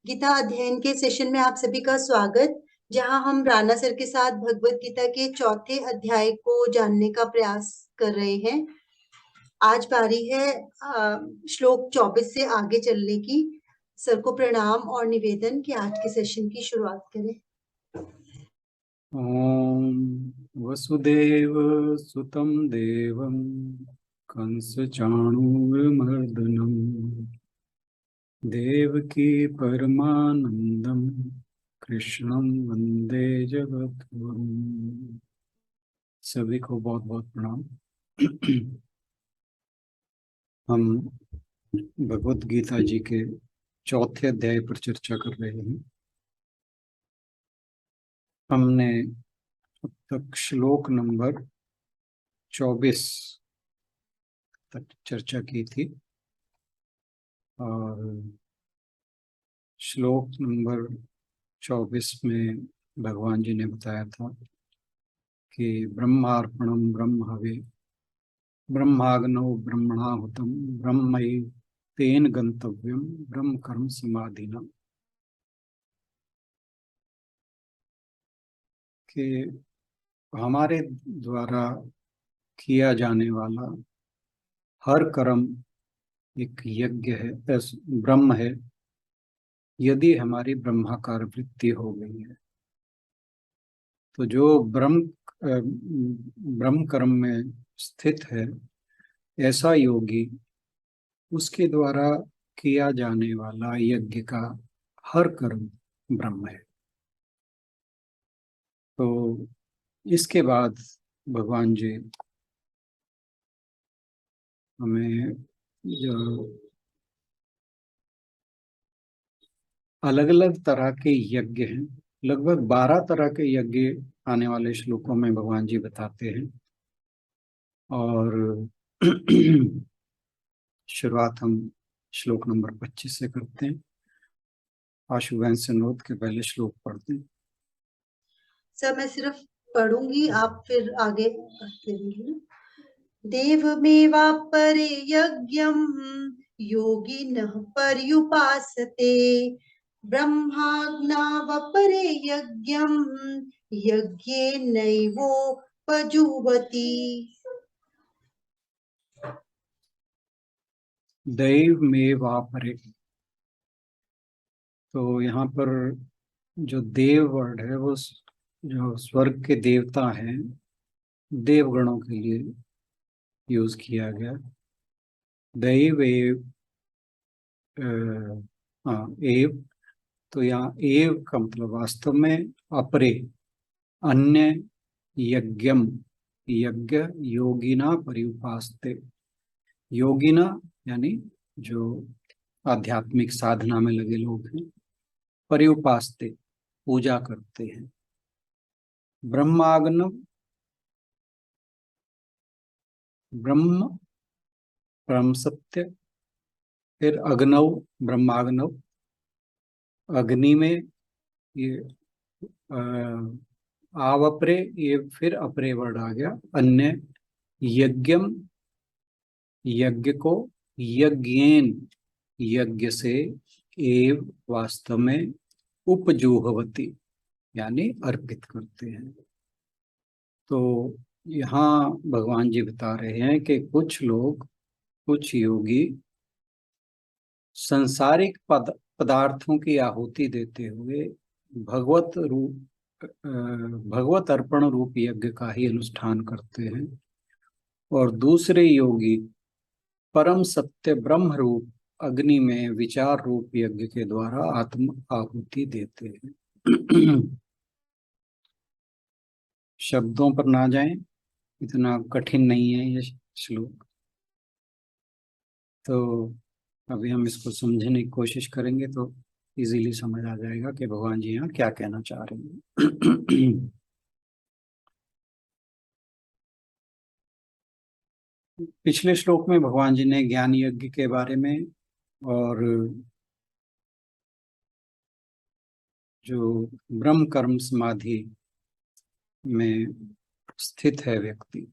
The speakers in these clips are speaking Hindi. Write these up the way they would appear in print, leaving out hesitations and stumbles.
गीता अध्ययन के सेशन में आप सभी का स्वागत, जहां हम राणा सर के साथ भगवत गीता के चौथे अध्याय को जानने का प्रयास कर रहे हैं। आज बारी है श्लोक 24 से आगे चलने की। सर को प्रणाम और निवेदन कि आज के सेशन की शुरुआत करें। ओम वसुदेव सुतं देवं कंसचाणूरमर्दनं देवकी परमानंदं कृष्णं वंदे जगद्गुरुं। सभी को बहुत बहुत प्रणाम। हम भगवत गीता जी के चौथे अध्याय पर चर्चा कर रहे हैं। हमने अब तक श्लोक नंबर 24 तक चर्चा की थी और श्लोक नंबर 24 में भगवान जी ने बताया था कि ब्रह्मार्पणम ब्रह्म हवे ब्रह्माग्नौ ब्रह्मणाहुतम ब्रह्मैव तेन गंतव्यम ब्रह्म कर्म समाधिना, कि हमारे द्वारा किया जाने वाला हर कर्म एक यज्ञ है, ब्रह्म है। यदि हमारी ब्रह्माकार वृत्ति हो गई है तो जो ब्रह्म कर्म में स्थित है, ऐसा योगी, उसके द्वारा किया जाने वाला यज्ञ का हर कर्म ब्रह्म है। तो इसके बाद भगवान जी हमें जो अलग अलग तरह के यज्ञ हैं, लगभग 12 तरह के यज्ञ आने वाले श्लोकों में भगवान जी बताते हैं। और शुरुआत हम श्लोक नंबर 25 से करते हैं। आशु बहन से अनुरोध के पहले श्लोक पढ़ते हैं। सर मैं सिर्फ पढ़ूंगी, आप फिर आगे बढ़ते रहिए। देवमेवापरे यज्ञं योगिनः पर्युपासते ब्रह्माज्ञावपरे यज्ञं यज्ञेनैवोपजुह्वति। दैव में वापरे, तो यहाँ पर जो देव वर्ड है वो जो स्वर्ग के देवता हैं, देवगणों के लिए यूज किया गया। दैव एव, हाँ एव, तो यहाँ एव का मतलब वास्तव में अपरे, अन्य, यज्ञम, यज्ञ, योगिना पर्युपास्ते। योगिना यानी जो आध्यात्मिक साधना में लगे लोग हैं, पर्युपास्ते पूजा करते हैं। ब्रह्माग्नव, ब्रह्म परम सत्य, फिर अग्नव, ब्रह्माग्नव, अग्नि में ये आवपरे, ये फिर अपरे वर्ड आ गया। अन्य, यज्ञम, यज्ञ को, यज्ञेन, यज्ञ से, एव वास्तव में, उपजूहवती यानी अर्पित करते हैं। तो यहाँ भगवान जी बता रहे हैं कि कुछ लोग, कुछ योगी संसारिक पदार्थों की आहुति देते हुए भगवत अर्पण रूप यज्ञ का ही अनुष्ठान करते हैं, और दूसरे योगी परम सत्य ब्रह्म रूप अग्नि में विचार रूप यज्ञ के द्वारा आत्म आहुति देते हैं। शब्दों पर ना जाएं, इतना कठिन नहीं है ये श्लोक। तो अभी हम इसको समझने की कोशिश करेंगे तो इजीली समझ आ जाएगा कि भगवान जी यहाँ क्या कहना चाह रहे हैं। पिछले श्लोक में भगवान जी ने ज्ञान यज्ञ के बारे में, और जो ब्रह्म कर्म समाधि में स्थित है व्यक्ति,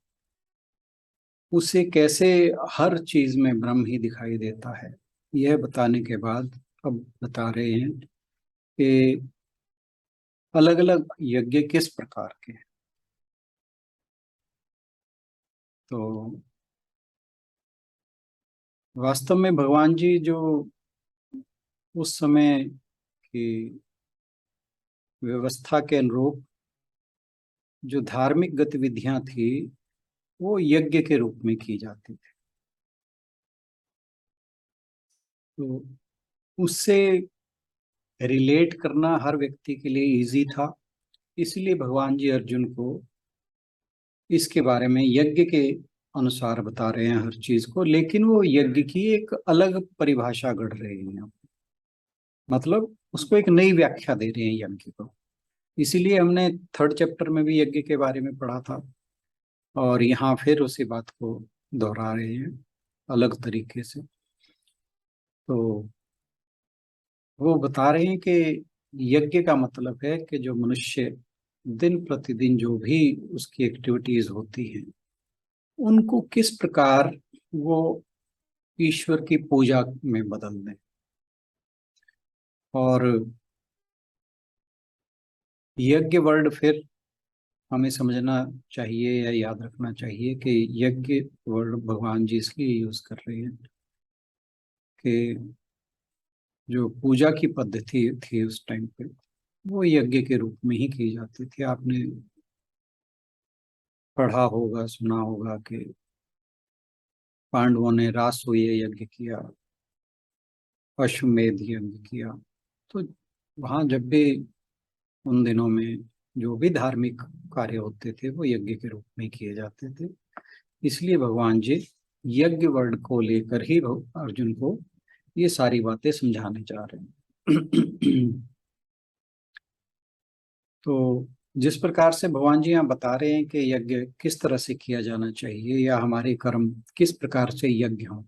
उसे कैसे हर चीज में ब्रह्म ही दिखाई देता है, यह बताने के बाद अब बता रहे हैं कि अलग अलग यज्ञ किस प्रकार के हैं। तो वास्तव में भगवान जी जो उस समय की व्यवस्था के अनुरूप जो धार्मिक गतिविधियां थी वो यज्ञ के रूप में की जाती थी, तो उससे रिलेट करना हर व्यक्ति के लिए इजी था। इसलिए भगवान जी अर्जुन को इसके बारे में यज्ञ के अनुसार बता रहे हैं हर चीज को, लेकिन वो यज्ञ की एक अलग परिभाषा गढ़ रहे हैं, मतलब उसको एक नई व्याख्या दे रहे हैं यज्ञ को। इसीलिए हमने थर्ड चैप्टर में भी यज्ञ के बारे में पढ़ा था, और यहाँ फिर उसी बात को दोहरा रहे हैं अलग तरीके से। तो वो बता रहे हैं कि यज्ञ का मतलब है कि जो मनुष्य दिन प्रतिदिन जो भी उसकी एक्टिविटीज होती हैं उनको किस प्रकार वो ईश्वर की पूजा में बदल दें। और यज्ञ वर्ड फिर हमें समझना चाहिए या याद रखना चाहिए कि यज्ञ वर्ड भगवान जी इसलिए यूज कर रहे हैं कि जो पूजा की पद्धति थी उस टाइम पे वो यज्ञ के रूप में ही की जाती थी। आपने पढ़ा होगा, सुना होगा कि पांडवों ने रासोई यज्ञ किया, अश्वमेध यज्ञ किया। तो वहां जब भी उन दिनों में जो भी धार्मिक कार्य होते थे वो यज्ञ के रूप में किए जाते थे। इसलिए भगवान जी यज्ञ वर्ड को लेकर ही अर्जुन को ये सारी बातें समझाने जा रहे हैं। तो जिस प्रकार से भगवान जी यहाँ बता रहे हैं कि यज्ञ किस तरह से किया जाना चाहिए या हमारे कर्म किस प्रकार से यज्ञ हो,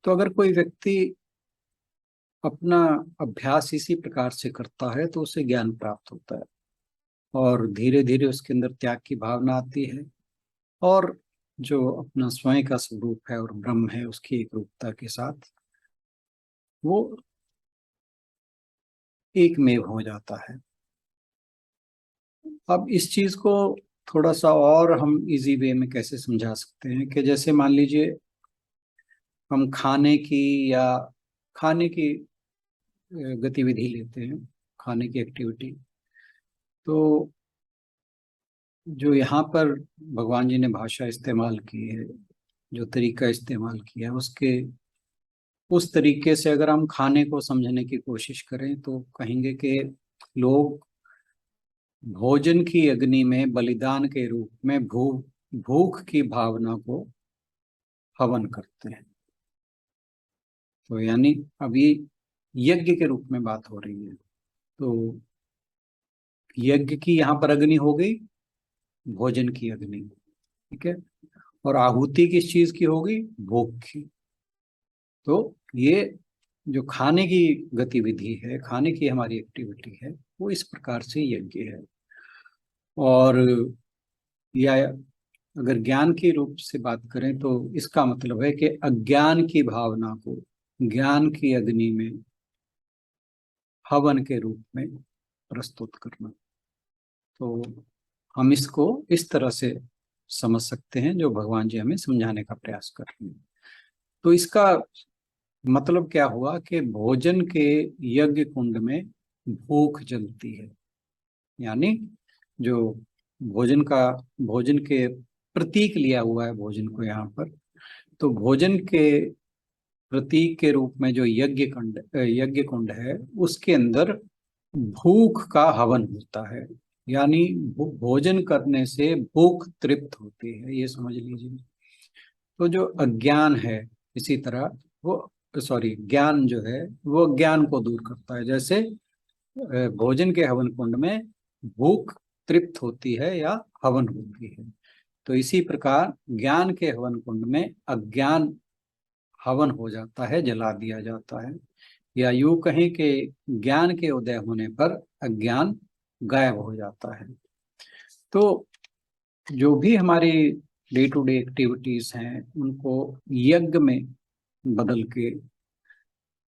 तो अगर कोई व्यक्ति अपना अभ्यास इसी प्रकार से करता है तो उसे ज्ञान प्राप्त होता है, और धीरे धीरे उसके अंदर त्याग की भावना आती है, और जो अपना स्वयं का स्वरूप है और ब्रह्म है उसकी एक रूपता के साथ वो एक में हो जाता है। अब इस चीज को थोड़ा सा और हम इजी वे में कैसे समझा सकते हैं कि जैसे मान लीजिए हम खाने की गतिविधि लेते हैं, खाने की एक्टिविटी। तो जो यहाँ पर भगवान जी ने भाषा इस्तेमाल की है, जो तरीका इस्तेमाल किया है, उसके उस तरीके से अगर हम खाने को समझने की कोशिश करें तो कहेंगे कि लोग भोजन की अग्नि में बलिदान के रूप में भूख की भावना को हवन करते हैं। तो यानी अभी यज्ञ के रूप में बात हो रही है। तो यज्ञ की यहाँ पर अग्नि हो गई भोजन की अग्नि, ठीक है, और आहुति किस चीज की होगी, भोग की। तो ये जो खाने की गतिविधि है, खाने की हमारी एक्टिविटी है, वो इस प्रकार से यज्ञ है। और या अगर ज्ञान के रूप से बात करें तो इसका मतलब है कि अज्ञान की भावना को ज्ञान की अग्नि में हवन के रूप में प्रस्तुत करना। तो हम इसको इस तरह से समझ सकते हैं जो भगवान जी हमें समझाने का प्रयास कर रहे हैं। तो इसका मतलब क्या हुआ कि भोजन के यज्ञ कुंड में भूख जलती है, यानी जो भोजन के प्रतीक लिया हुआ है भोजन को यहाँ पर, तो भोजन के प्रतीक के रूप में जो यज्ञ कुंड है उसके अंदर भूख का हवन होता है, यानी भोजन करने से भूख तृप्त होती है, ये समझ लीजिए। तो जो अज्ञान है इसी तरह वो ज्ञान जो है वो ज्ञान को दूर करता है। जैसे भोजन के हवन कुंड में भूख तृप्त होती है या हवन होती है, तो इसी प्रकार ज्ञान के हवन कुंड में अज्ञान हवन हो जाता है, जला दिया जाता है। या यूं कहें कि ज्ञान के उदय होने पर अज्ञान गायब हो जाता है। तो जो भी हमारी डे टू डे एक्टिविटीज हैं उनको यज्ञ में बदल के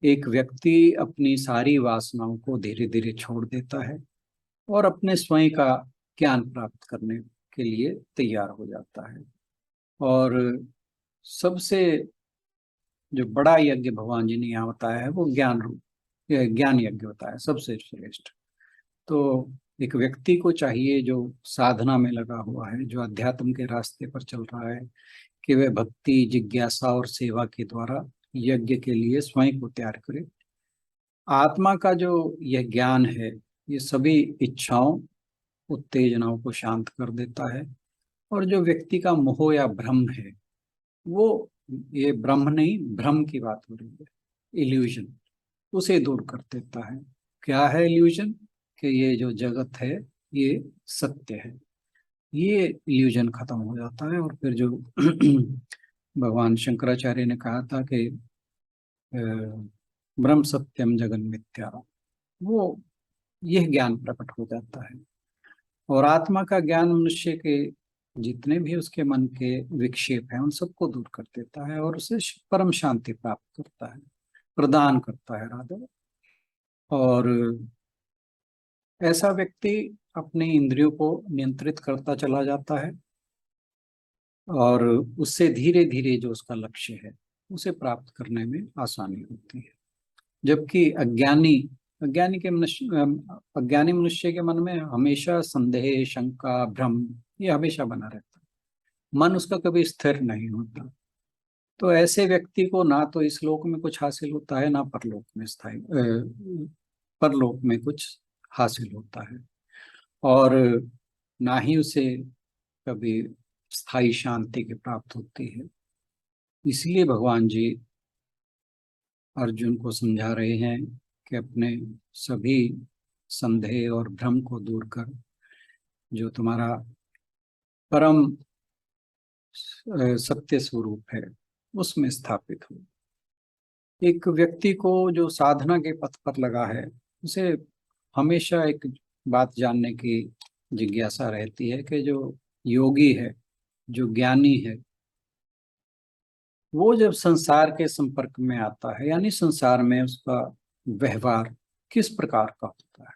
एक व्यक्ति अपनी सारी वासनाओं को धीरे धीरे छोड़ देता है और अपने स्वयं का ज्ञान प्राप्त करने के लिए तैयार हो जाता है। और सबसे जो बड़ा यज्ञ भगवान जी ने यहाँ बताया है वो ज्ञान रूप ज्ञान यज्ञ होता है, सबसे श्रेष्ठ। तो एक व्यक्ति को चाहिए जो साधना में लगा हुआ है, जो अध्यात्म के रास्ते पर चल रहा है, कि वह भक्ति, जिज्ञासा और सेवा के द्वारा यज्ञ के लिए स्वयं को तैयार करे। आत्मा का जो यह ज्ञान है ये सभी इच्छाओं, उत्तेजनाओं को शांत कर देता है। और जो व्यक्ति का मोह या भ्रम है, वो, ये ब्रह्म नहीं, भ्रम की बात हो रही है, इल्यूजन, उसे दूर कर देता है। क्या है इल्यूजन? कि ये जो जगत है ये सत्य है, ये इल्यूजन खत्म हो जाता है। और फिर जो भगवान शंकराचार्य ने कहा था कि ब्रह्म सत्यम जगन मिथ्या, वो यह ज्ञान प्रकट हो जाता है। और आत्मा का ज्ञान मनुष्य के जितने भी उसके मन के विक्षेप हैं उन सबको दूर कर देता है और उसे परम शांति प्राप्त करता है, प्रदान करता है राधा। और ऐसा व्यक्ति अपने इंद्रियों को नियंत्रित करता चला जाता है और उससे धीरे धीरे जो उसका लक्ष्य है उसे प्राप्त करने में आसानी होती है। जबकि अज्ञानी मनुष्य के मन में हमेशा संदेह, शंका, भ्रम ये हमेशा बना रहता है, मन उसका कभी स्थिर नहीं होता। तो ऐसे व्यक्ति को ना तो इस लोक में कुछ हासिल होता है, ना परलोक में कुछ हासिल होता है, और ना ही उसे कभी स्थायी शांति की प्राप्त होती है। इसलिए भगवान जी अर्जुन को समझा रहे हैं कि अपने सभी संदेह और भ्रम को दूर कर जो तुम्हारा परम सत्य स्वरूप है उसमें स्थापित हो। एक व्यक्ति को जो साधना के पथ पर लगा है उसे हमेशा एक बात जानने की जिज्ञासा रहती है कि जो योगी है, जो ज्ञानी है, वो जब संसार के संपर्क में आता है, यानी संसार में उसका व्यवहार किस प्रकार का होता है,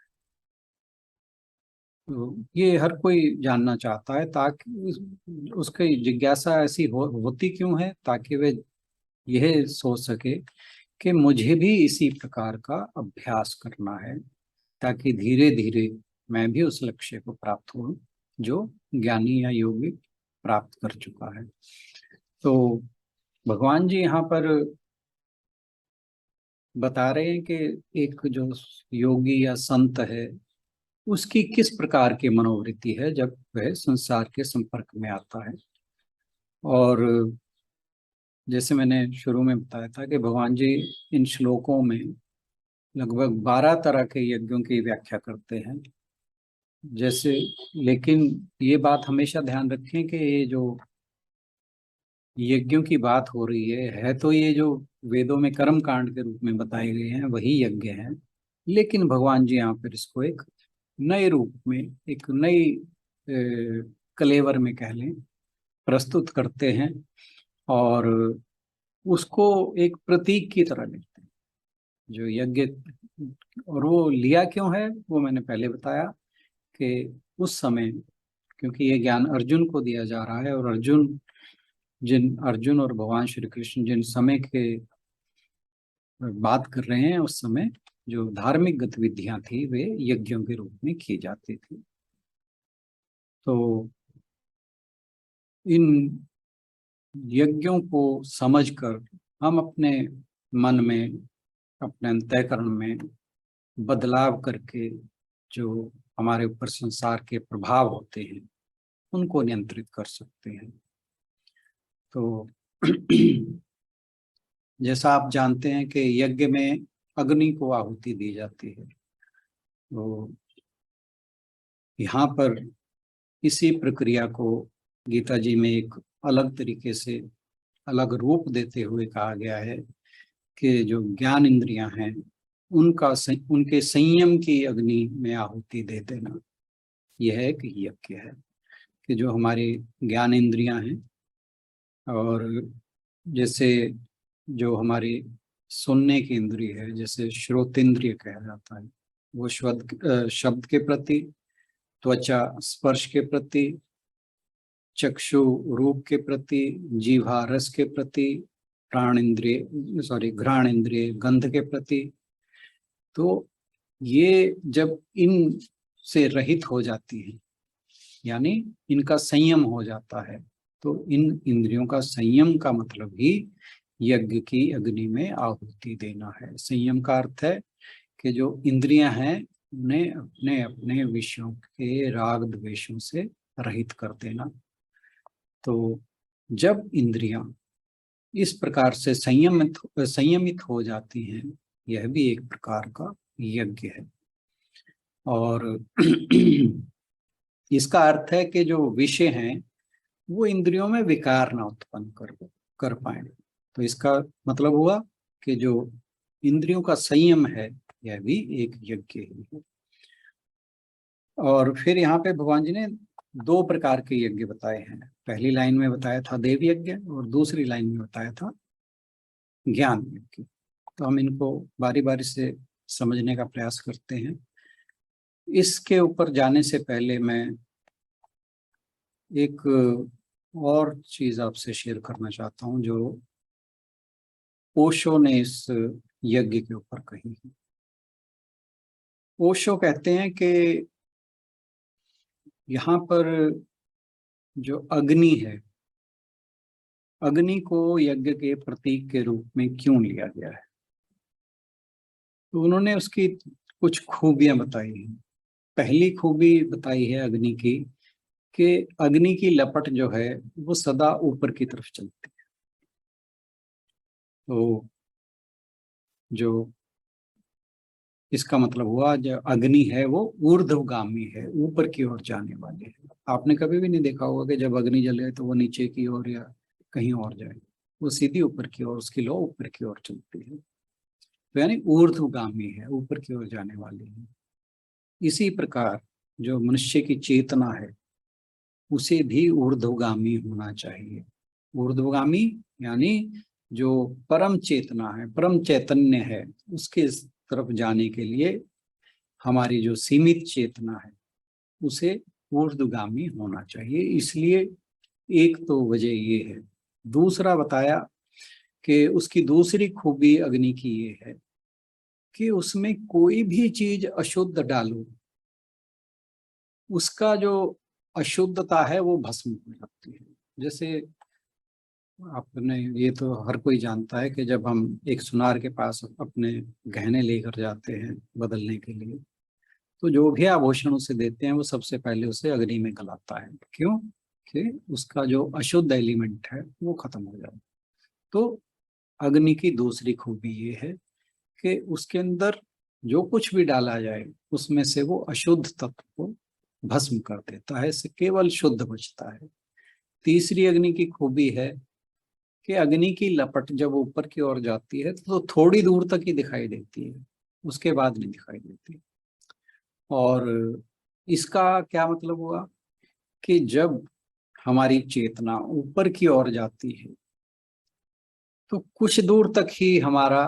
तो ये हर कोई जानना चाहता है। ताकि उसकी जिज्ञासा ऐसी होती क्यों है? ताकि वे यह सोच सके कि मुझे भी इसी प्रकार का अभ्यास करना है, ताकि धीरे धीरे मैं भी उस लक्ष्य को प्राप्त करूं जो ज्ञानी या योगी प्राप्त कर चुका है। तो भगवान जी यहाँ पर बता रहे हैं कि एक जो योगी या संत है उसकी किस प्रकार की मनोवृत्ति है जब वह संसार के संपर्क में आता है। और जैसे मैंने शुरू में बताया था कि भगवान जी इन श्लोकों में लगभग 12 तरह के यज्ञों की व्याख्या करते हैं। जैसे, लेकिन ये बात हमेशा ध्यान रखें कि ये जो यज्ञों की बात हो रही है तो ये जो वेदों में कर्म कांड के रूप में बताए गए हैं वही यज्ञ हैं, लेकिन भगवान जी यहाँ पर इसको एक नए रूप में, एक नई कलेवर में कह लें, प्रस्तुत करते हैं और उसको एक प्रतीक की तरह लेते हैं जो यज्ञ। और वो लिया क्यों है वो मैंने पहले बताया कि उस समय, क्योंकि ये ज्ञान अर्जुन को दिया जा रहा है, और अर्जुन और भगवान श्री कृष्ण जिन समय के बात कर रहे हैं उस समय जो धार्मिक गतिविधियां थी वे यज्ञों के रूप में की जाती थी। तो इन यज्ञों को समझकर हम अपने मन में, अपने अंतःकरण में बदलाव करके जो हमारे ऊपर संसार के प्रभाव होते हैं उनको नियंत्रित कर सकते हैं। तो जैसा आप जानते हैं कि यज्ञ में अग्नि को आहुति दी जाती है, तो यहाँ पर इसी प्रक्रिया को गीता जी में एक अलग तरीके से, अलग रूप देते हुए कहा गया है कि जो ज्ञान इंद्रियां हैं उनके संयम की अग्नि में आहुति दे देना, यह एक यज्ञ है। कि जो हमारी ज्ञान इंद्रियां हैं और जैसे जो हमारी सुनने की इंद्रिय है, जैसे श्रोतेंद्रिय कहा जाता है, वो शब्द के प्रति, त्वचा स्पर्श के प्रति, चक्षु रूप के प्रति, जीवा रस के प्रति, घ्राण इंद्रिय गंध के प्रति। तो ये जब इन से रहित हो जाती है, यानी इनका संयम हो जाता है, तो इन इंद्रियों का संयम का मतलब ही यज्ञ की अग्नि में आहुति देना है। संयम का अर्थ है कि जो इंद्रियां हैं उन्हें अपने अपने विषयों के राग द्वेषों से रहित कर देना। तो जब इंद्रियां इस प्रकार से संयमित हो जाती हैं, यह भी एक प्रकार का यज्ञ है। और इसका अर्थ है कि जो विषय हैं वो इंद्रियों में विकार ना उत्पन्न कर पाए। तो इसका मतलब हुआ कि जो इंद्रियों का संयम है यह भी एक यज्ञ ही है। और फिर यहाँ पे भगवान जी ने दो प्रकार के यज्ञ बताए हैं। पहली लाइन में बताया था देव यज्ञ और दूसरी लाइन में बताया था ज्ञान यज्ञ। तो हम इनको बारी बारी से समझने का प्रयास करते हैं। इसके ऊपर जाने से पहले मैं एक और चीज आपसे शेयर करना चाहता हूँ जो ओशो ने इस यज्ञ के ऊपर कही है। ओशो कहते हैं कि यहाँ पर जो अग्नि है, अग्नि को यज्ञ के प्रतीक के रूप में क्यों लिया गया है। तो उन्होंने उसकी कुछ खूबियां बताई हैं। पहली खूबी बताई है अग्नि की कि अग्नि की लपट जो है वो सदा ऊपर की तरफ चलती है। तो जो इसका मतलब हुआ जो अग्नि है वो ऊर्ध्वगामी है, ऊपर की ओर जाने वाली है। आपने कभी भी नहीं देखा होगा कि जब अग्नि जले तो वो नीचे की ओर या कहीं और जाए, वो सीधी ऊपर की ओर, उसकी लौ ऊपर की ओर चलती है। तो यानी ऊर्ध्वगामी है, ऊपर की ओर जाने वाली है। इसी प्रकार जो मनुष्य की चेतना है उसे भी ऊर्ध्वगामी होना चाहिए। ऊर्ध्वगामी यानी जो परम चेतना है, परम चैतन्य है, उसके तरफ जाने के लिए हमारी जो सीमित चेतना है उसे ऊर्ध्वगामी होना चाहिए। इसलिए एक तो वजह ये है। दूसरा बताया कि उसकी दूसरी खूबी अग्नि की ये है कि उसमें कोई भी चीज अशुद्ध डालो, उसका जो अशुद्धता है वो भस्म हो जाती है। जैसे आपने, ये तो हर कोई जानता है कि जब हम एक सुनार के पास अपने गहने लेकर जाते हैं बदलने के लिए, तो जो भी आभूषण उसे देते हैं वो सबसे पहले उसे अग्नि में गलाता है। क्यों? कि उसका जो अशुद्ध एलिमेंट है वो खत्म हो जाए। तो अग्नि की दूसरी खूबी ये है कि उसके अंदर जो कुछ भी डाला जाए उसमें से वो अशुद्ध तत्व को भस्म कर देता है, इससे केवल शुद्ध बचता है। तीसरी अग्नि की खूबी है कि अग्नि की लपट जब ऊपर की ओर जाती है तो थोड़ी दूर तक ही दिखाई देती है, उसके बाद नहीं दिखाई देती। और इसका क्या मतलब हुआ कि जब हमारी चेतना ऊपर की ओर जाती है तो कुछ दूर तक ही हमारा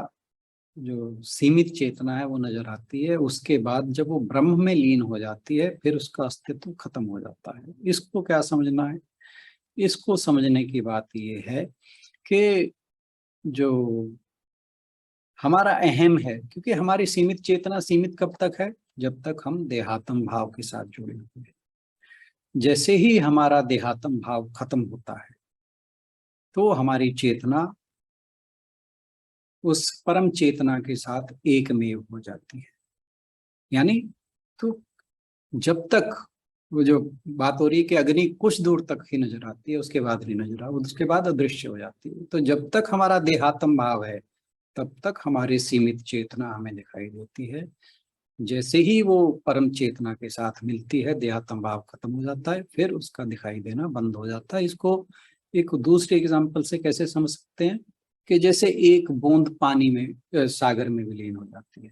जो सीमित चेतना है वो नजर आती है। उसके बाद जब वो ब्रह्म में लीन हो जाती है फिर उसका अस्तित्व खत्म हो जाता है। इसको क्या समझना है? इसको समझने की बात ये है कि जो हमारा अहम है, क्योंकि हमारी सीमित चेतना सीमित कब तक है? जब तक हम देहात्म भाव के साथ जुड़े हुए हैं। जैसे ही हमारा देहात्म भाव खत्म होता है तो हमारी चेतना उस परम चेतना के साथ एकमेव हो जाती है। यानी तो जब तक वो जो बात हो रही है कि अग्नि कुछ दूर तक ही नजर आती है, उसके बाद नहीं नजर आती, उसके बाद अदृश्य हो जाती है। तो जब तक हमारा देहात्म भाव है तब तक हमारी सीमित चेतना हमें दिखाई देती है। जैसे ही वो परम चेतना के साथ मिलती है देहात्म भाव खत्म हो जाता है, फिर उसका दिखाई देना बंद हो जाता है। इसको एक दूसरे एग्जाम्पल से कैसे समझ सकते हैं कि जैसे एक बूंद पानी में सागर में विलीन हो जाती है।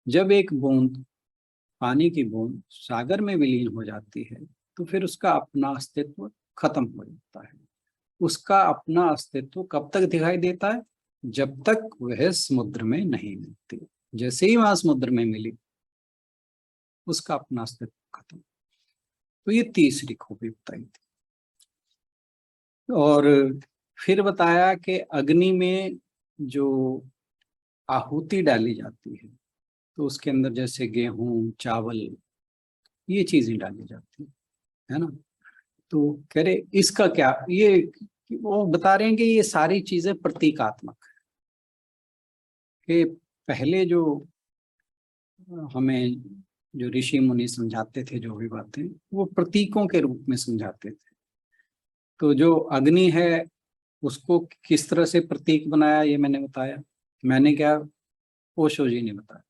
जब एक बूंद, पानी की बूंद सागर में विलीन हो जाती है तो फिर उसका अपना अस्तित्व खत्म हो जाता है। उसका अपना अस्तित्व कब तक दिखाई देता है? जब तक वह समुद्र में नहीं मिलती। जैसे ही वहां समुद्र में मिली, उसका अपना अस्तित्व खत्म। तो ये तीसरी खूबी बताई थी। और फिर बताया कि अग्नि में जो आहुति डाली जाती है, तो उसके अंदर जैसे गेहूं, चावल, ये चीजें डाली जाती है ना। तो कह रहे इसका क्या, ये वो बता रहे हैं कि ये सारी चीजें प्रतीकात्मक है। कि पहले जो हमें जो ऋषि मुनि समझाते थे, जो भी बातें, वो प्रतीकों के रूप में समझाते थे। तो जो अग्नि है, उसको किस तरह से प्रतीक बनाया, ये मैंने बताया। मैंने क्या, ओशो जी ने बताया।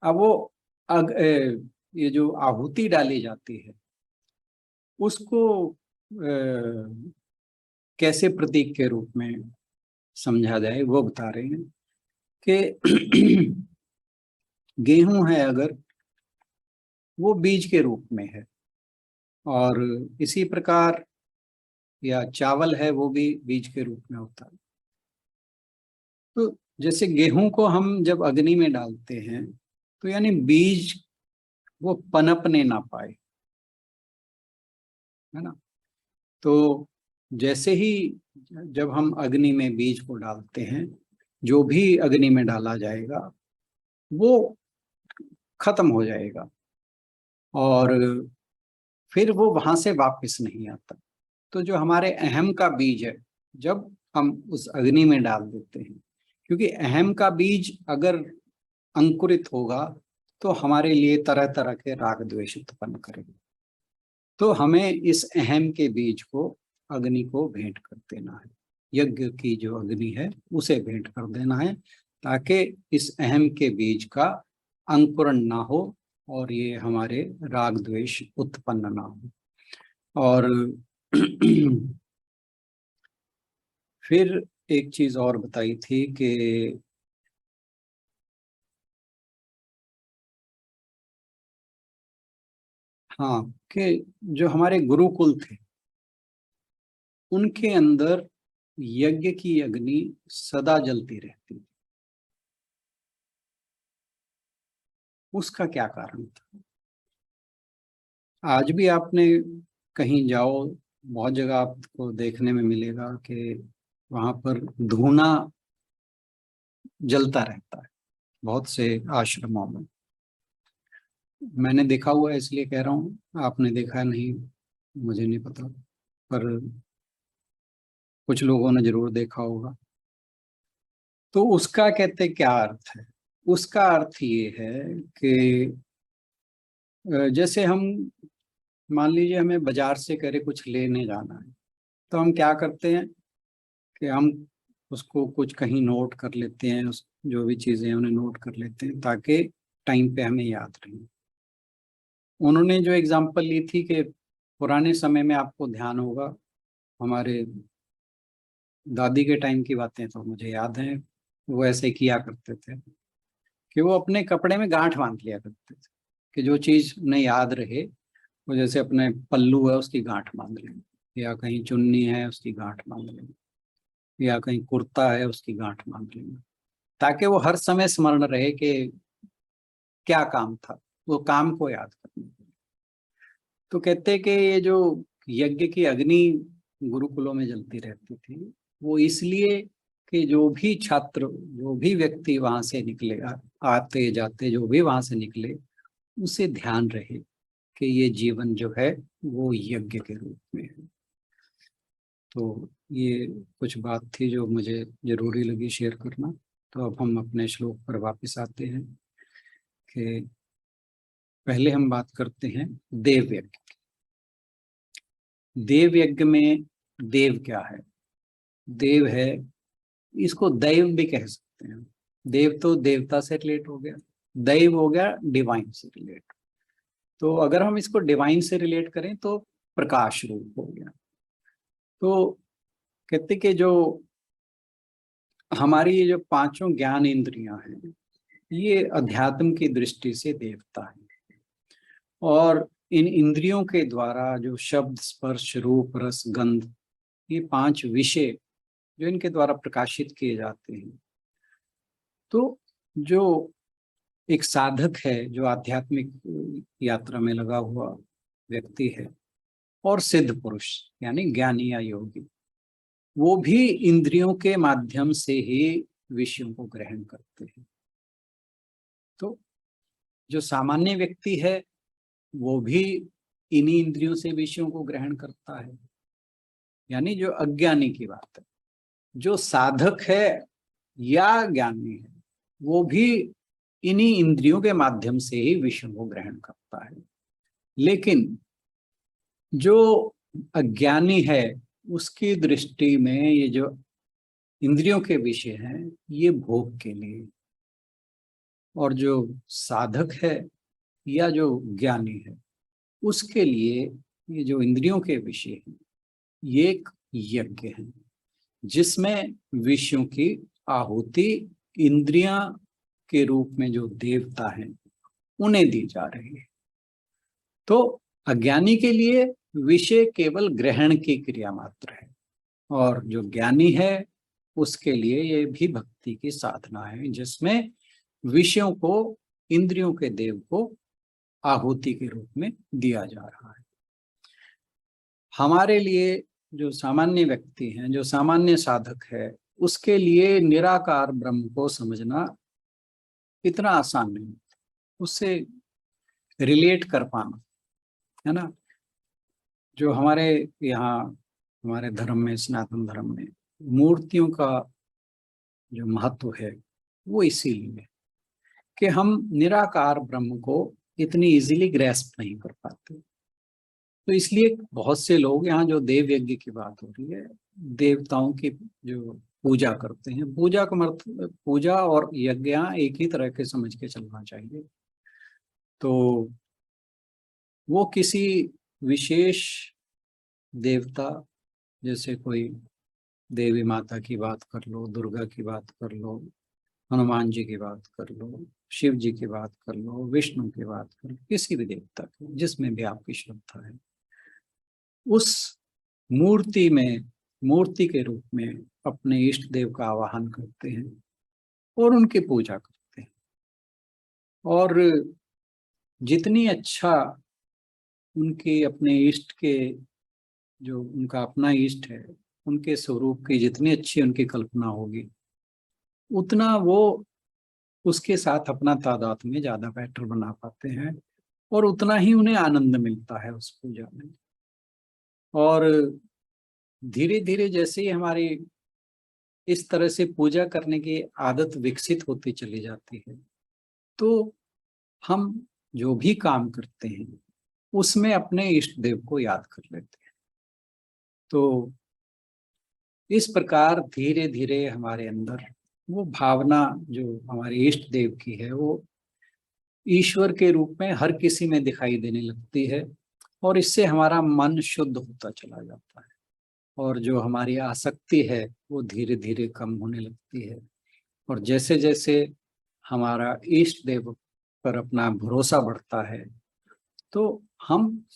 अब वो ये जो आहुति डाली जाती है, उसको कैसे प्रतीक के रूप में समझा जाए, वो बता रहे हैं कि गेहूं है अगर, वो बीज के रूप में है, और इसी प्रकार या चावल है, वो भी बीज के रूप में होता है। तो जैसे गेहूं को हम जब अग्नि में डालते हैं, तो यानी बीज वो पनपने ना पाए, है ना। तो जैसे ही जब हम अग्नि में बीज को डालते हैं, जो भी अग्नि में डाला जाएगा वो खत्म हो जाएगा, और फिर वो वहां से वापस नहीं आता। तो जो हमारे अहम का बीज है, जब हम उस अग्नि में डाल देते हैं, क्योंकि अहम का बीज अगर अंकुरित होगा तो हमारे लिए तरह तरह के राग द्वेष उत्पन्न करेगा। तो हमें इस अहम के बीज को, अग्नि को भेंट कर देना है। यज्ञ की जो अग्नि है उसे भेंट कर देना है, ताकि इस अहम के बीज का अंकुरण ना हो और ये हमारे राग द्वेष उत्पन्न ना हो। और फिर एक चीज और बताई थी कि हाँ, कि जो हमारे गुरुकुल थे, उनके अंदर यज्ञ की अग्नि सदा जलती रहती थी। उसका क्या कारण था? आज भी आपने कहीं जाओ, बहुत जगह आपको देखने में मिलेगा कि वहां पर धूना जलता रहता है, बहुत से आश्रमों में। मैंने देखा हुआ है, इसलिए कह रहा हूँ, आपने देखा नहीं मुझे नहीं पता, पर कुछ लोगों ने जरूर देखा होगा। तो उसका कहते क्या अर्थ है? उसका अर्थ ये है कि जैसे हम, मान लीजिए हमें बाजार से करे कुछ लेने जाना है, तो हम क्या करते हैं कि हम उसको कुछ कहीं नोट कर लेते हैं, उस जो भी चीजें हैं उन्हें नोट कर लेते हैं, ताकि टाइम पे हमें याद रहे। उन्होंने जो एग्जांपल ली थी कि पुराने समय में, आपको ध्यान होगा, हमारे दादी के टाइम की बातें तो मुझे याद हैं, वो ऐसे किया करते थे कि वो अपने कपड़े में गांठ बांध लिया करते थे, कि जो चीज उन्हें याद रहे, वो जैसे अपने पल्लू है उसकी गांठ बांध लें, या कहीं चुन्नी है उसकी गांठ बांध लें, या कहीं कुर्ता है उसकी गांठ बांध लें, ताकि वो हर समय स्मरण रहे कि क्या काम था, वो काम को याद करने के लिए। तो कहते हैं कि ये जो यज्ञ की अग्नि गुरुकुलों में जलती रहती थी, वो इसलिए कि जो भी छात्र, जो भी व्यक्ति वहां से निकले, आते जाते जो भी वहां से निकले, उसे ध्यान रहे कि ये जीवन जो है वो यज्ञ के रूप में है। तो ये कुछ बात थी जो मुझे जरूरी लगी शेयर करना। तो अब हम अपने श्लोक पर वापस आते हैं कि पहले हम बात करते हैं देव यज्ञ। देव यज्ञ में देव क्या है? देव है, इसको दैव भी कह सकते हैं। देव तो देवता से रिलेट हो गया, दैव हो गया डिवाइन से रिलेट। तो अगर हम इसको डिवाइन से रिलेट करें तो प्रकाश रूप हो गया। तो कहते कि जो हमारी ये जो पांचों ज्ञान इंद्रियां हैं, ये अध्यात्म की दृष्टि से देवता है, और इन इंद्रियों के द्वारा जो शब्द, स्पर्श, रूप, रस, गंध, ये पांच विषय जो इनके द्वारा प्रकाशित किए जाते हैं। तो जो एक साधक है, जो आध्यात्मिक यात्रा में लगा हुआ व्यक्ति है, और सिद्ध पुरुष यानी ज्ञानी या योगी, वो भी इंद्रियों के माध्यम से ही विषयों को ग्रहण करते हैं। तो जो सामान्य व्यक्ति है वो भी इन्हीं इंद्रियों से विषयों को ग्रहण करता है, यानी जो अज्ञानी की बात है। जो साधक है या ज्ञानी है वो भी इन्हीं इंद्रियों के माध्यम से ही विषयों को ग्रहण करता है। लेकिन जो अज्ञानी है उसकी दृष्टि में ये जो इंद्रियों के विषय हैं ये भोग के लिए, और जो साधक है या जो ज्ञानी है उसके लिए ये जो इंद्रियों के विषय हैं ये एक यज्ञ है, जिसमें विषयों की आहुति इंद्रियां के रूप में जो देवता हैं उन्हें दी जा रही है। तो अज्ञानी के लिए विषय केवल ग्रहण की क्रिया मात्र है, और जो ज्ञानी है उसके लिए ये भी भक्ति की साधना है, जिसमें विषयों को इंद्रियों के देव को आहुति के रूप में दिया जा रहा है। हमारे लिए जो सामान्य व्यक्ति हैं, जो सामान्य साधक है, उसके लिए निराकार ब्रह्म को समझना इतना आसान नहीं, उससे रिलेट कर पाना, है ना। जो हमारे यहाँ हमारे धर्म में, सनातन धर्म में मूर्तियों का जो महत्व है वो इसीलिए कि हम निराकार ब्रह्म को इतनी इजीली ग्रैस्प नहीं कर पाते। तो इसलिए बहुत से लोग यहाँ, जो देव यज्ञ की बात हो रही है, देवताओं की जो पूजा करते हैं, पूजा का मतलब, पूजा और यज्ञ एक ही तरह के समझ के चलना चाहिए। तो वो किसी विशेष देवता, जैसे कोई देवी माता की बात कर लो, दुर्गा की बात कर लो, हनुमान जी की बात कर लो, शिव जी की बात कर लो, विष्णु की बात कर लो, किसी भी देवता की जिसमें भी आपकी श्रद्धा है, उस मूर्ति में, मूर्ति के रूप में अपने इष्ट देव का आवाहन करते हैं और उनकी पूजा करते हैं। और जितनी अच्छा उनके अपने इष्ट के, जो उनका अपना इष्ट है, उनके स्वरूप की जितनी अच्छी उनकी कल्पना होगी, उतना वो उसके साथ अपना तादाद में ज्यादा बेटर बना पाते हैं, और उतना ही उन्हें आनंद मिलता है उस पूजा में। और धीरे धीरे जैसे ही हमारी इस तरह से पूजा करने की आदत विकसित होती चली जाती है, तो हम जो भी काम करते हैं उसमें अपने इष्ट देव को याद कर लेते हैं। तो इस प्रकार धीरे धीरे हमारे अंदर वो भावना जो हमारे इष्ट देव की है वो ईश्वर के रूप में हर किसी में दिखाई देने लगती है, और इससे हमारा मन शुद्ध होता चला जाता है, और जो हमारी आसक्ति है वो धीरे धीरे कम होने लगती है। और जैसे जैसे हमारा इष्ट देव पर अपना भरोसा बढ़ता है तो हम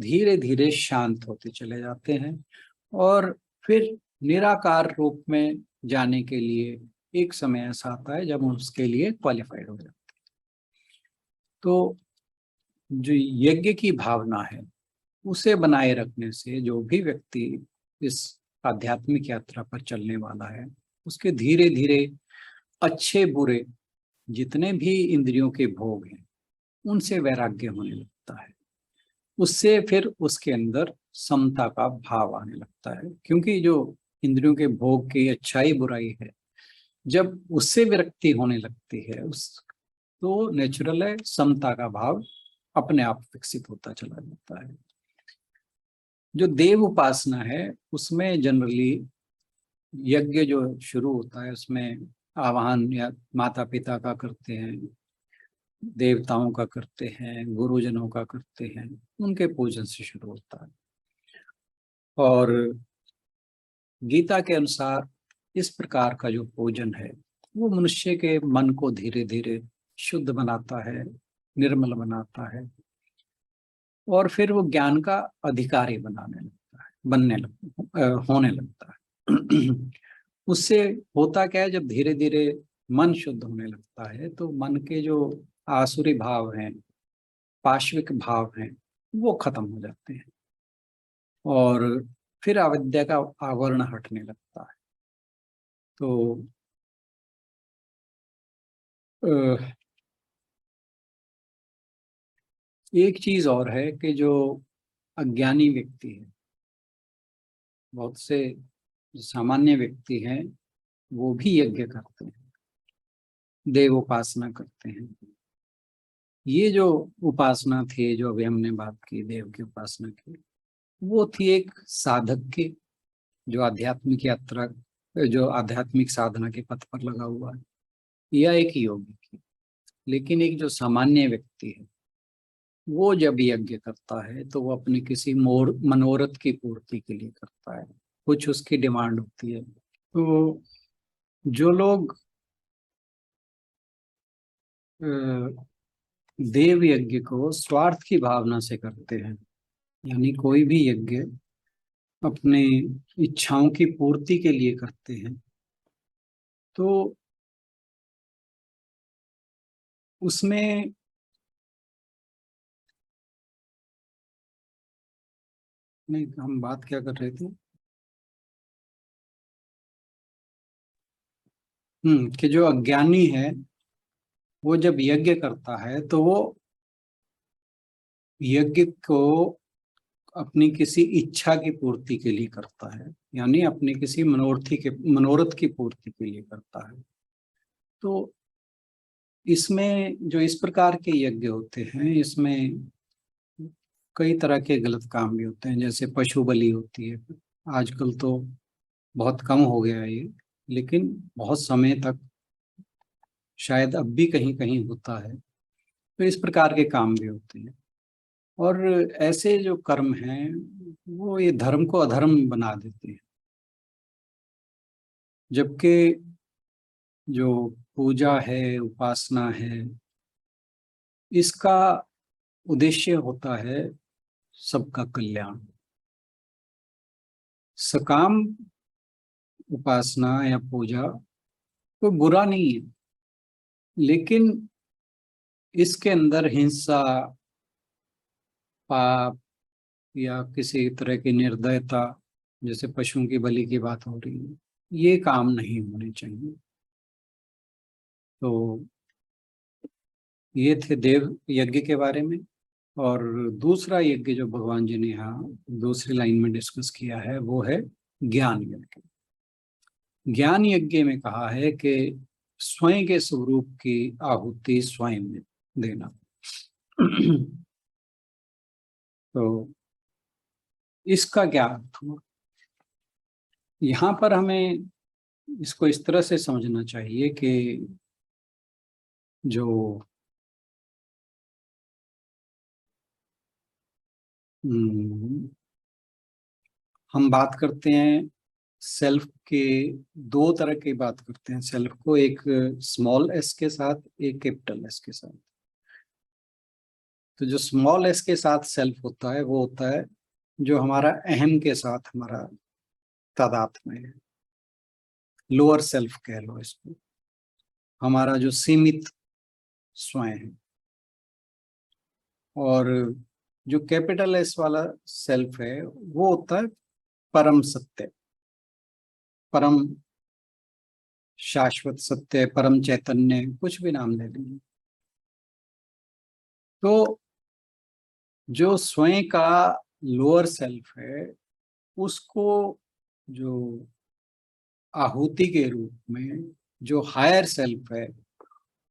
धीरे धीरे शांत होते चले जाते हैं, और फिर निराकार रूप में जाने के लिए एक समय ऐसा आता है जब हम उसके लिए क्वालिफाइड हो जाते हैं। तो जो यज्ञ की भावना है उसे बनाए रखने से जो भी व्यक्ति इस आध्यात्मिक यात्रा पर चलने वाला है, उसके धीरे धीरे अच्छे बुरे जितने भी इंद्रियों के भोग हैं उनसे वैराग्य होने लगता है। उससे फिर उसके अंदर समता का भाव आने लगता है, क्योंकि जो इंद्रियों के भोग की अच्छाई बुराई है, जब उससे विरक्ति होने लगती है उस, तो नेचुरल है, समता का भाव अपने आप विकसित होता चला जाता है। जो देव उपासना है उसमें जनरली यज्ञ जो शुरू होता है उसमें आवाहन या माता पिता का करते हैं, देवताओं का करते हैं, गुरुजनों का करते हैं, उनके पूजन से शुरू होता है। और गीता के अनुसार इस प्रकार का जो पूजन है वो मनुष्य के मन को धीरे धीरे शुद्ध बनाता है, निर्मल बनाता है, और फिर वो ज्ञान का अधिकारी होने लगता है। उससे होता क्या है, जब धीरे धीरे मन शुद्ध होने लगता है तो मन के जो आसुरी भाव हैं, पाश्विक भाव हैं, वो खत्म हो जाते हैं और फिर अविद्या का आवरण हटने लगता है। तो एक चीज और है कि जो अज्ञानी व्यक्ति है, बहुत से जो सामान्य व्यक्ति हैं, वो भी यज्ञ करते हैं, देव उपासना करते हैं। ये जो उपासना थी, जो अभी हमने बात की देव की उपासना की, वो थी एक साधक की, जो आध्यात्मिक यात्रा, जो आध्यात्मिक साधना के पथ पर लगा हुआ है, या एक योगी की। लेकिन एक जो सामान्य व्यक्ति है, वो जब यज्ञ करता है तो वो अपने किसी मनोरथ की पूर्ति के लिए करता है, कुछ उसकी डिमांड होती है। तो जो लोग देव यज्ञ को स्वार्थ की भावना से करते हैं, यानी कोई भी यज्ञ अपने इच्छाओं की पूर्ति के लिए करते हैं, तो उसमें नहीं, हम बात क्या कर रहे थे, कि जो अज्ञानी है वो जब यज्ञ करता है तो वो यज्ञ को अपनी किसी इच्छा की पूर्ति के लिए करता है, यानी अपनी किसी मनोरथ की पूर्ति के लिए करता है। तो इसमें जो इस प्रकार के यज्ञ होते हैं, इसमें कई तरह के गलत काम भी होते हैं, जैसे पशु बलि होती है। आजकल तो बहुत कम हो गया है ये, लेकिन बहुत समय तक शायद अब भी कहीं कहीं होता है। तो इस प्रकार के काम भी होते हैं, और ऐसे जो कर्म हैं वो ये धर्म को अधर्म बना देते हैं। जबकि जो पूजा है, उपासना है, इसका उद्देश्य होता है सबका कल्याण। सकाम उपासना या पूजा कोई बुरा नहीं है, लेकिन इसके अंदर हिंसा, पाप या किसी तरह की निर्दयता, जैसे पशुओं की बलि की बात हो रही है, ये काम नहीं होने चाहिए। तो ये थे देव यज्ञ के बारे में। और दूसरा यज्ञ जो भगवान जी ने यहाँ दूसरी लाइन में डिस्कस किया है वो है ज्ञान यज्ञ। ज्ञान यज्ञ में कहा है कि स्वयं के स्वरूप की आहुति स्वयं में देना। तो इसका क्या अर्थ हुआ? यहाँ पर हमें इसको इस तरह से समझना चाहिए कि जो हम बात करते हैं सेल्फ के, दो तरह की बात करते हैं सेल्फ को, एक स्मॉल एस के साथ, एक कैपिटल एस के साथ। तो जो स्मॉल एस के साथ सेल्फ होता है वो होता है जो हमारा अहम के साथ हमारा तादात्म्य है, लोअर सेल्फ कह लो इसको, हमारा जो सीमित स्वयं है। और जो कैपिटल एस वाला सेल्फ है वो होता है परम सत्य, परम शाश्वत सत्य, परम चैतन्य, कुछ भी नाम ले लीजिए। तो जो स्वयं का लोअर सेल्फ है, उसको जो आहुति के रूप में जो हायर सेल्फ है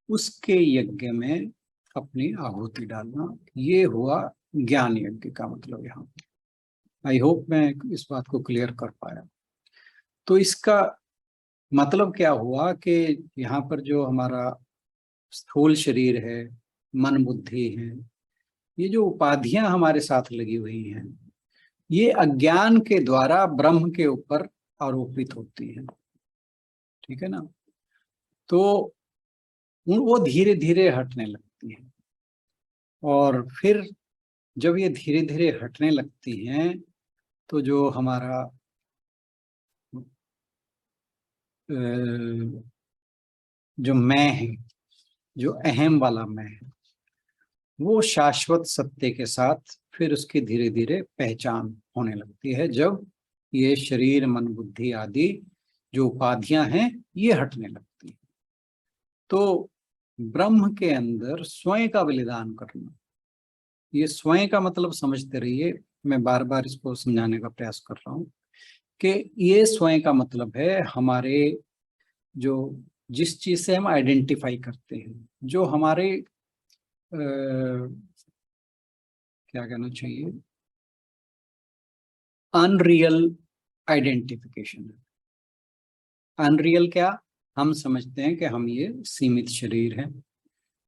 उसके यज्ञ में अपनी आहुति डालना, ये हुआ ज्ञान यज्ञ का मतलब। यहाँ आई होप मैं इस बात को क्लियर कर पाया। तो इसका मतलब क्या हुआ कि यहाँ पर जो हमारा स्थूल शरीर है, मन बुद्धि है, ये जो उपाधियां हमारे साथ लगी हुई हैं, ये अज्ञान के द्वारा ब्रह्म के ऊपर आरोपित होती है। ठीक है ना? तो वो धीरे धीरे हटने लगती है, और फिर जब ये धीरे धीरे हटने लगती हैं तो जो हमारा जो मैं है, जो अहम वाला मैं है, वो शाश्वत सत्य के साथ फिर उसकी धीरे धीरे पहचान होने लगती है जब ये शरीर मन बुद्धि आदि जो उपाधियां हैं ये हटने लगती है। तो ब्रह्म के अंदर स्वयं का बलिदान करना, ये स्वयं का मतलब समझते रहिए, मैं बार बार इसको समझाने का प्रयास कर रहा हूं कि ये स्वयं का मतलब है हमारे जो जिस चीज से हम आइडेंटिफाई करते हैं, जो हमारे क्या कहना चाहिए, अनरियल आइडेंटिफिकेशन है। अनरियल क्या, हम समझते हैं कि हम ये सीमित शरीर है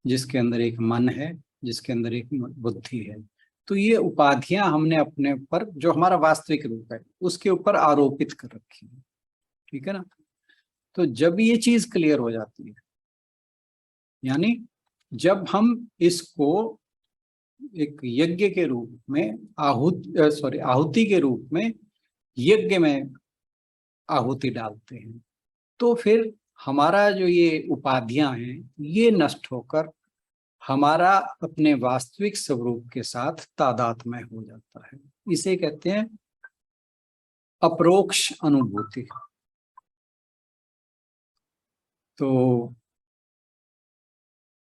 जिसके अंदर एक मन है, जिसके अंदर एक बुद्धि है। तो ये उपाधियां हमने अपने ऊपर, जो हमारा वास्तविक रूप है, उसके ऊपर आरोपित कर रखी है। ठीक है ना। तो जब ये चीज क्लियर हो जाती है, यानी जब हम इसको एक यज्ञ के रूप में आहुति के रूप में यज्ञ में आहुति डालते हैं, तो फिर हमारा जो ये उपाधियां हैं ये नष्ट होकर हमारा अपने वास्तविक स्वरूप के साथ तादात्म्य हो जाता है। इसे कहते हैं अपरोक्ष अनुभूति। तो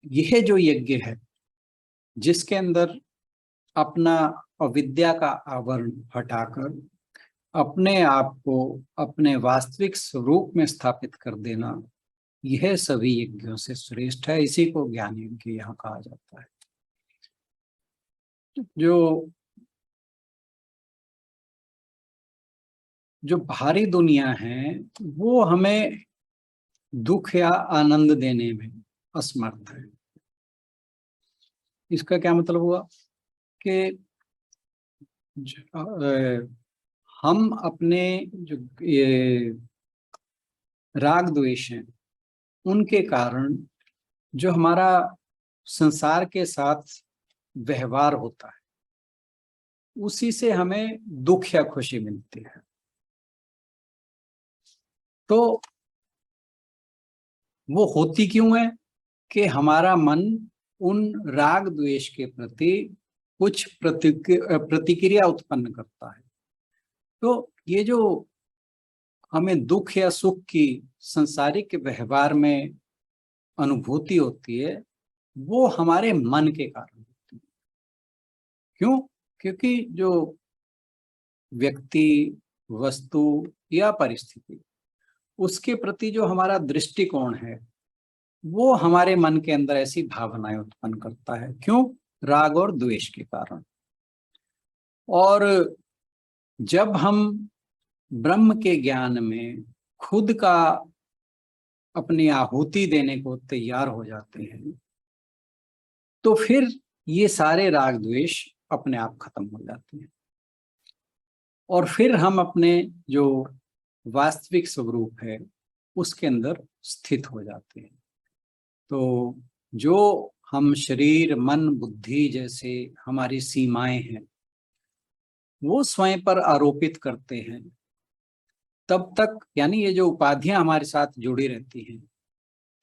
यह जो यज्ञ है जिसके अंदर अपना अविद्या का आवरण हटाकर अपने आप को अपने वास्तविक स्वरूप में स्थापित कर देना, यह सभी यज्ञों से श्रेष्ठ है। इसी को ज्ञान यज्ञ यहाँ कहा जाता है। जो बाहरी दुनिया है वो हमें दुख या आनंद देने में असमर्थ है। इसका क्या मतलब हुआ कि हम अपने जो ये राग द्वेष हैं उनके कारण जो हमारा संसार के साथ व्यवहार होता है उसी से हमें दुख या खुशी मिलती है। तो वो होती क्यों है कि हमारा मन उन राग द्वेष के प्रति कुछ प्रतिक्रिया उत्पन्न करता है। तो ये जो हमें दुख या सुख की संसारिक व्यवहार में अनुभूति होती है वो हमारे मन के कारण होती है। क्यों? क्योंकि जो व्यक्ति, वस्तु या परिस्थिति, उसके प्रति जो हमारा दृष्टिकोण है वो हमारे मन के अंदर ऐसी भावनाएं उत्पन्न करता है। क्यों? राग और द्वेष के कारण। और जब हम ब्रह्म के ज्ञान में खुद का अपनी आहुति देने को तैयार हो जाते हैं तो फिर ये सारे राग द्वेष अपने आप खत्म हो जाते हैं और फिर हम अपने जो वास्तविक स्वरूप है उसके अंदर स्थित हो जाते हैं। तो जो हम शरीर मन बुद्धि जैसे हमारी सीमाएं हैं वो स्वयं पर आरोपित करते हैं तब तक, यानी ये जो उपाधियां हमारे साथ जुड़ी रहती हैं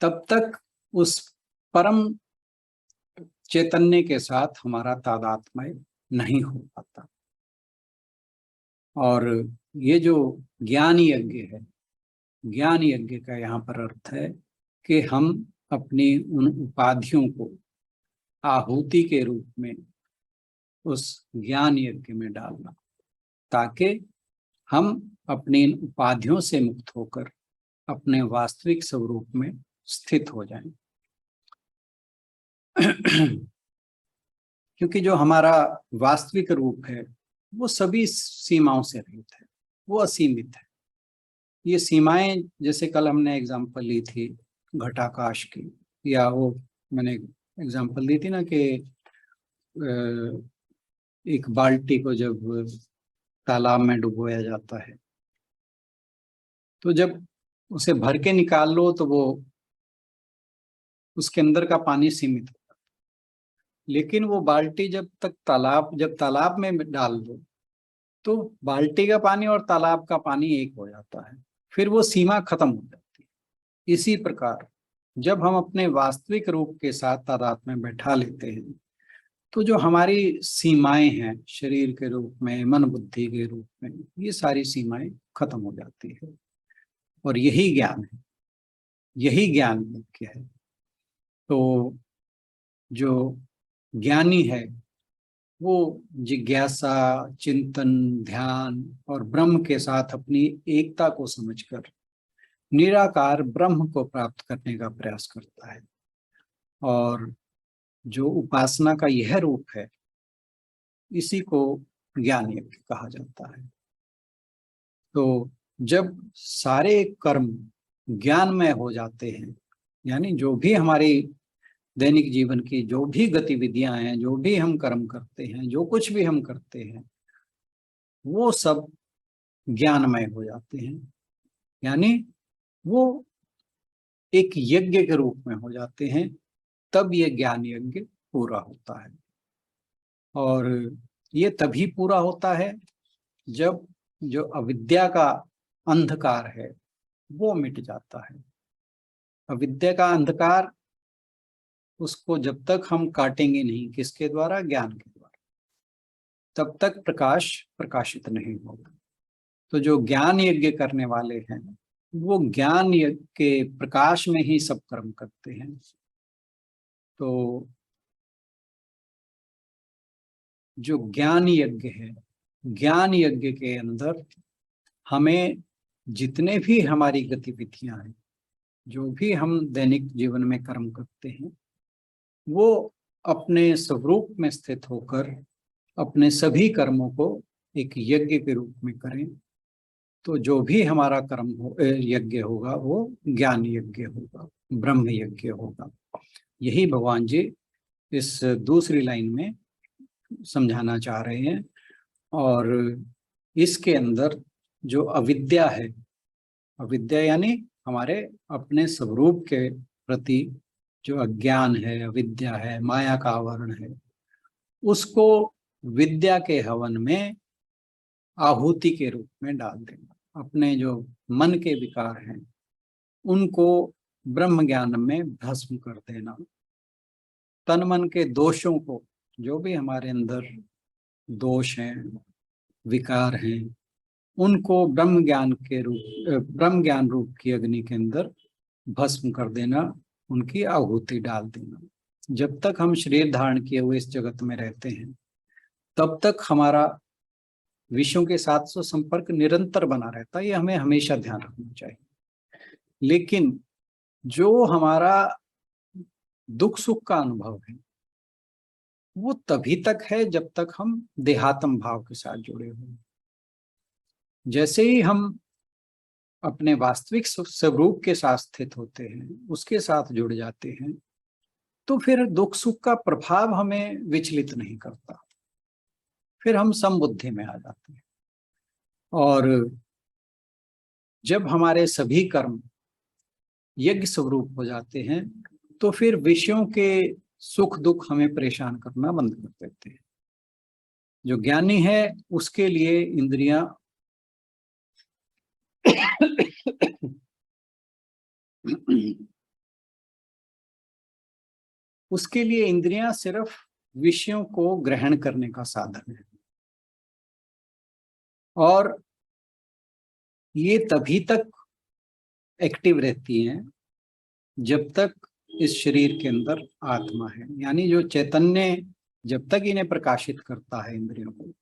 तब तक उस परम चैतन्य के साथ हमारा तादात्म्य नहीं हो पाता। और ये जो ज्ञान यज्ञ है, ज्ञान यज्ञ का यहाँ पर अर्थ है कि हम अपनी उन उपाधियों को आहुति के रूप में उस ज्ञान यज्ञ में डालना ताकि हम अपनी इन उपाधियों से मुक्त होकर अपने वास्तविक स्वरूप में स्थित हो जाएं। क्योंकि जो हमारा वास्तविक रूप है वो सभी सीमाओं से रहित है, वो असीमित है। ये सीमाएं, जैसे कल हमने एग्जांपल ली थी घटाकाश की, या वो मैंने एग्जांपल दी थी ना कि एक बाल्टी को जब तालाब में डुबोया जाता है तो जब उसे भर के निकाल लो तो वो उसके अंदर का पानी सीमित होता है, लेकिन वो बाल्टी जब तालाब में डाल दो तो बाल्टी का पानी और तालाब का पानी एक हो जाता है, फिर वो सीमा खत्म हो जाती है। इसी प्रकार जब हम अपने वास्तविक रूप के साथ तादात्म्य में बैठा लेते हैं तो जो हमारी सीमाएं हैं शरीर के रूप में, मन बुद्धि के रूप में, ये सारी सीमाएं खत्म हो जाती है। और यही ज्ञान है, यही ज्ञान मुख्य है। तो जो ज्ञानी है वो जिज्ञासा, चिंतन, ध्यान और ब्रह्म के साथ अपनी एकता को समझकर निराकार ब्रह्म को प्राप्त करने का प्रयास करता है। और जो उपासना का यह रूप है, इसी को ज्ञान यज्ञ कहा जाता है। तो जब सारे कर्म ज्ञानमय हो जाते हैं, यानी जो भी हमारी दैनिक जीवन की जो भी गतिविधियां हैं, जो भी हम कर्म करते हैं, जो कुछ भी हम करते हैं, वो सब ज्ञानमय हो जाते हैं, यानी वो एक यज्ञ के रूप में हो जाते हैं। तब ये ज्ञान यज्ञ पूरा होता है। और ये तभी पूरा होता है जब जो अविद्या का अंधकार है वो मिट जाता है। अविद्या का अंधकार, उसको जब तक हम काटेंगे नहीं, किसके द्वारा? ज्ञान के द्वारा, तब तक प्रकाश प्रकाशित नहीं होगा। तो जो ज्ञान यज्ञ करने वाले हैं वो ज्ञान यज्ञ के प्रकाश में ही सब कर्म करते हैं। तो जो ज्ञान यज्ञ है, ज्ञान यज्ञ के अंदर हमें जितने भी हमारी गतिविधियां हैं, जो भी हम दैनिक जीवन में कर्म करते हैं, वो अपने स्वरूप में स्थित होकर अपने सभी कर्मों को एक यज्ञ के रूप में करें। तो जो भी हमारा कर्म यज्ञ होगा वो ज्ञान यज्ञ होगा, ब्रह्म यज्ञ होगा। यही भगवान जी इस दूसरी लाइन में समझाना चाह रहे हैं। और इसके अंदर जो अविद्या है, अविद्या यानी हमारे अपने स्वरूप के प्रति जो अज्ञान है, अविद्या है, माया का आवरण है, उसको विद्या के हवन में आहुति के रूप में डाल देना। अपने जो मन के विकार हैं उनको ब्रह्म ज्ञान में भस्म कर देना। तन मन के दोषों को, जो भी हमारे अंदर दोष हैं, विकार हैं, उनको ब्रह्म ज्ञान रूप की अग्नि के अंदर भस्म कर देना, उनकी आहुति डाल देना। जब तक हम शरीर धारण किए हुए इस जगत में रहते हैं तब तक हमारा विषयों के साथ तो संपर्क निरंतर बना रहता है, ये हमें हमेशा ध्यान रखना चाहिए। लेकिन जो हमारा दुख सुख का अनुभव है वो तभी तक है जब तक हम देहात्म भाव के साथ जुड़े हुए। जैसे ही हम अपने वास्तविक स्वरूप के साथ स्थित होते हैं, उसके साथ जुड़ जाते हैं, तो फिर दुख सुख का प्रभाव हमें विचलित नहीं करता, फिर हम समबुद्धि में आ जाते हैं। और जब हमारे सभी कर्म यज्ञ स्वरूप हो जाते हैं तो फिर विषयों के सुख दुख हमें परेशान करना बंद कर देते हैं। जो ज्ञानी है उसके लिए इंद्रियां उसके लिए इंद्रियां सिर्फ विषयों को ग्रहण करने का साधन है। और ये तभी तक एक्टिव रहती हैं जब तक इस शरीर के अंदर आत्मा है, यानी जो चैतन्य जब तक इन्हें प्रकाशित करता है इंद्रियों को,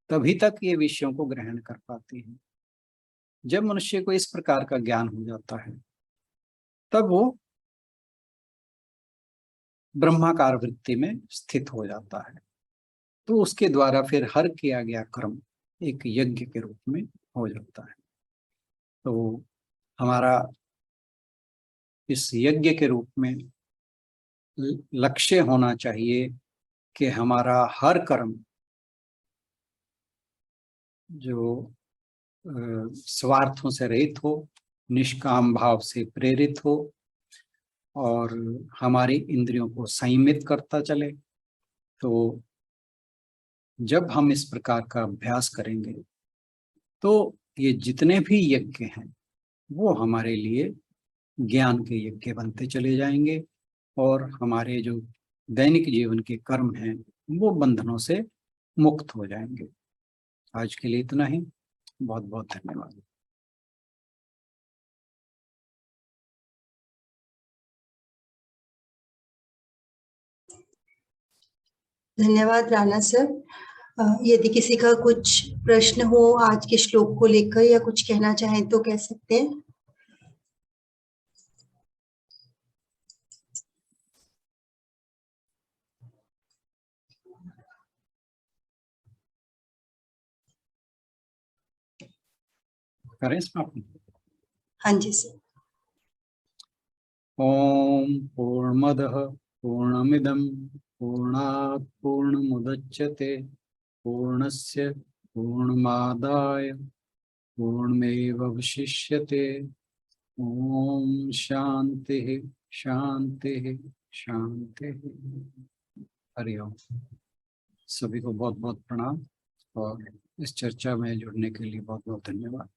तभी तक ये विषयों को ग्रहण कर पाती है। जब मनुष्य को इस प्रकार का ज्ञान हो जाता है तब वो ब्रह्माकार वृत्ति में स्थित हो जाता है। तो उसके द्वारा फिर हर किया गया कर्म एक यज्ञ के रूप में हो जाता है। तो हमारा इस यज्ञ के रूप में लक्ष्य होना चाहिए कि हमारा हर कर्म जो स्वार्थों से रहित हो, निष्काम भाव से प्रेरित हो और हमारी इंद्रियों को संयमित करता चले। तो जब हम इस प्रकार का अभ्यास करेंगे तो ये जितने भी यज्ञ हैं वो हमारे लिए ज्ञान के यज्ञ बनते चले जाएंगे और हमारे जो दैनिक जीवन के कर्म हैं वो बंधनों से मुक्त हो जाएंगे। आज के लिए इतना ही। बहुत बहुत धन्यवाद। धन्यवाद राणा सर। यदि किसी का कुछ प्रश्न हो आज के श्लोक को लेकर या कुछ कहना चाहें तो कह सकते हैं। करें समापन। हाँ जी सर। ओम पूर्णमदः पूर्णमिदं पूर्णात् पूर्णमुदच्यते पूर्णस्य पूर्णमादाय पूर्णमेवावशिष्यते। ओम शांति शांति शांति। हरि ओम। सभी को बहुत बहुत प्रणाम और इस चर्चा में जुड़ने के लिए बहुत बहुत धन्यवाद।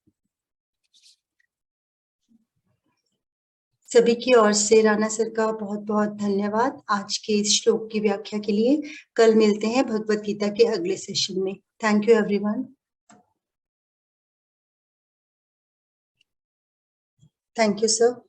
सभी की ओर से राणा सर का बहुत बहुत धन्यवाद आज के इस श्लोक की व्याख्या के लिए। कल मिलते हैं भगवत गीता के अगले सेशन में। Thank you everyone. Thank you sir.